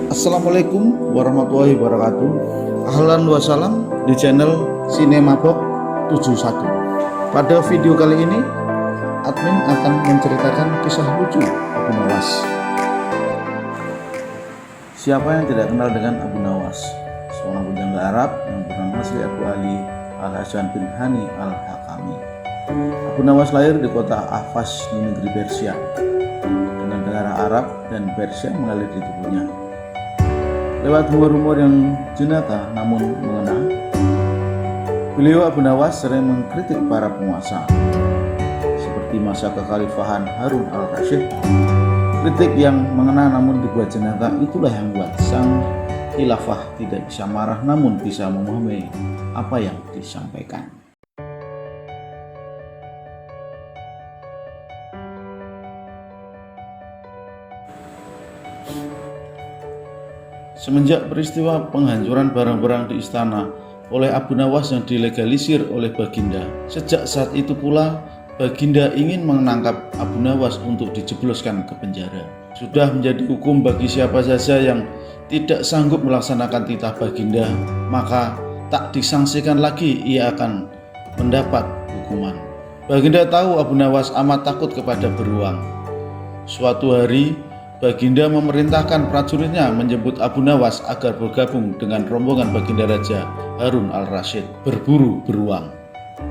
Assalamualaikum warahmatullahi wabarakatuh. Ahlan wa salam di channel Sinemabok 71. Pada video kali ini admin akan menceritakan kisah lucu Abu Nawas. Siapa yang tidak kenal dengan Abu Nawas? Seorang bujangga Arab yang bernama asli Abu Ali Al-Hasan bin Hani Al-Hakami. Abu Nawas lahir di kota Ahvaz di negeri Persia, dengan darah Arab dan Persia mengalir di tubuhnya. Lewat humor-humor yang jenaka namun mengena, beliau Abu Nawas sering mengkritik para penguasa seperti masa kekhalifahan Harun al-Rasyid. Kritik yang mengena namun dibuat jenaka itulah yang membuat sang khilafah tidak bisa marah namun bisa memahami apa yang disampaikan. Semenjak peristiwa penghancuran barang-barang di istana oleh Abu Nawas yang dilegalisir oleh Baginda, sejak saat itu pula Baginda ingin menangkap Abu Nawas untuk dijebloskan ke penjara. Sudah menjadi hukum bagi siapa saja yang tidak sanggup melaksanakan titah Baginda, maka tak disangsikan lagi ia akan mendapat hukuman. Baginda tahu Abu Nawas amat takut kepada beruang. Suatu hari Baginda memerintahkan prajuritnya menjemput Abu Nawas agar bergabung dengan rombongan Baginda Raja Harun al-Rasyid berburu beruang.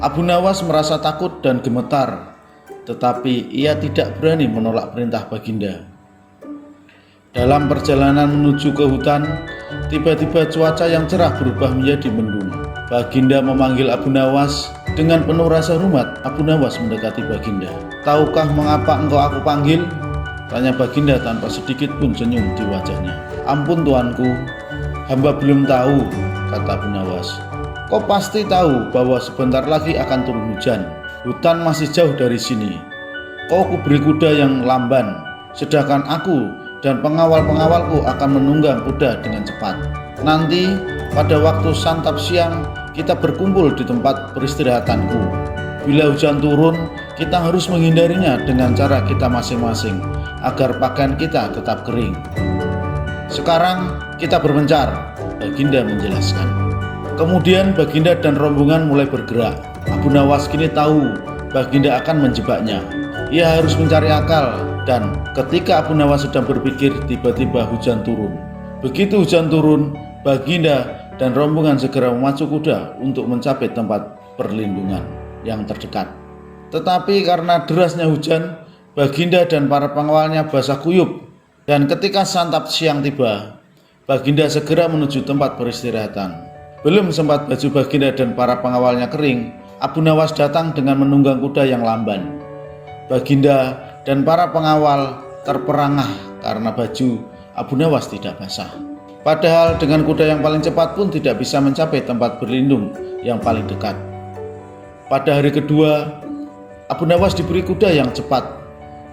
Abu Nawas merasa takut dan gemetar, tetapi ia tidak berani menolak perintah Baginda. Dalam perjalanan menuju ke hutan, tiba-tiba cuaca yang cerah berubah menjadi mendung. Baginda memanggil Abu Nawas. Dengan penuh rasa hormat, Abu Nawas mendekati Baginda. "Tahukah mengapa engkau aku panggil?" tanya Baginda tanpa sedikit pun senyum di wajahnya. "Ampun tuanku, hamba belum tahu," kata Abu Nawas. "Kau pasti tahu bahwa sebentar lagi akan turun hujan. Hutan masih jauh dari sini. Kau kuberi kuda yang lamban, sedangkan aku dan pengawal-pengawalku akan menunggang kuda dengan cepat. Nanti pada waktu santap siang kita berkumpul di tempat peristirahatanku. Bila hujan turun, kita harus menghindarinya dengan cara kita masing-masing agar pakaian kita tetap kering. Sekarang kita berpencar," Baginda menjelaskan. Kemudian Baginda dan rombongan mulai bergerak. Abu Nawas kini tahu Baginda akan menjebaknya. Ia harus mencari akal, dan ketika Abu Nawas sedang berpikir, tiba-tiba hujan turun. Begitu hujan turun, Baginda dan rombongan segera memacu kuda untuk mencapai tempat perlindungan yang terdekat. Tetapi karena derasnya hujan, Baginda dan para pengawalnya basah kuyup, dan ketika santap siang tiba, Baginda segera menuju tempat peristirahatan. Belum sempat baju Baginda dan para pengawalnya kering, Abu Nawas datang dengan menunggang kuda yang lamban. Baginda dan para pengawal terperangah karena baju Abu Nawas tidak basah. Padahal dengan kuda yang paling cepat pun tidak bisa mencapai tempat berlindung yang paling dekat. Pada hari kedua, Abu Nawas diberi kuda yang cepat,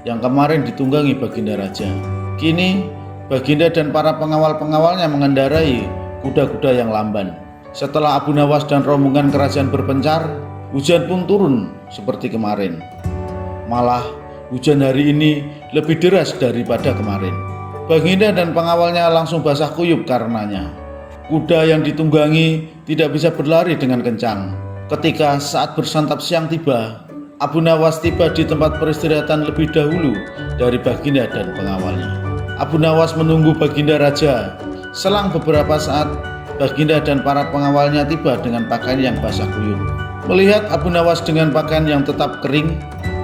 yang kemarin ditunggangi Baginda Raja. Kini, Baginda dan para pengawal-pengawalnya mengendarai kuda-kuda yang lamban. Setelah Abu Nawas dan rombongan kerajaan berpencar, hujan pun turun seperti kemarin. Malah, hujan hari ini lebih deras daripada kemarin. Baginda dan pengawalnya langsung basah kuyup karenanya. Kuda yang ditunggangi tidak bisa berlari dengan kencang. Ketika saat bersantap siang tiba, Abu Nawas tiba di tempat peristirahatan lebih dahulu dari Baginda dan pengawalnya. Abu Nawas menunggu Baginda Raja. Selang beberapa saat, Baginda dan para pengawalnya tiba dengan pakaian yang basah kuyup. Melihat Abu Nawas dengan pakaian yang tetap kering,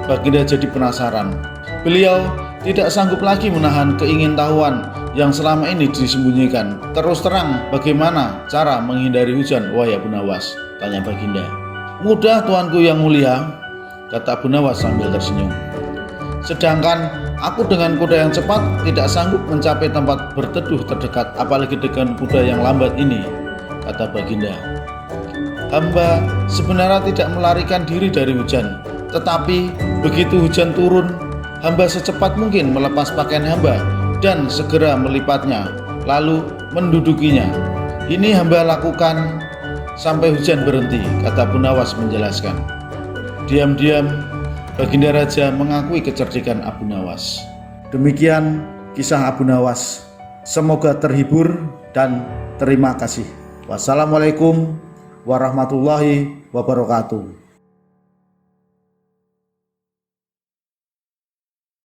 Baginda jadi penasaran. Beliau tidak sanggup lagi menahan keingintahuan yang selama ini disembunyikan. "Terus terang, bagaimana cara menghindari hujan, wahai Abu Nawas?" tanya Baginda. "Mudah tuanku yang mulia," kata Abu Nawas sambil tersenyum. "Sedangkan aku dengan kuda yang cepat tidak sanggup mencapai tempat berteduh terdekat, apalagi dengan kuda yang lambat ini," kata Baginda. "Hamba sebenarnya tidak melarikan diri dari hujan, tetapi begitu hujan turun, hamba secepat mungkin melepas pakaian hamba dan segera melipatnya, lalu mendudukinya. Ini hamba lakukan sampai hujan berhenti," kata Abu Nawas menjelaskan. Diam-diam Baginda Raja mengakui kecerdikan Abu Nawas. Demikian kisah Abu Nawas. Semoga terhibur dan terima kasih. Wassalamualaikum warahmatullahi wabarakatuh.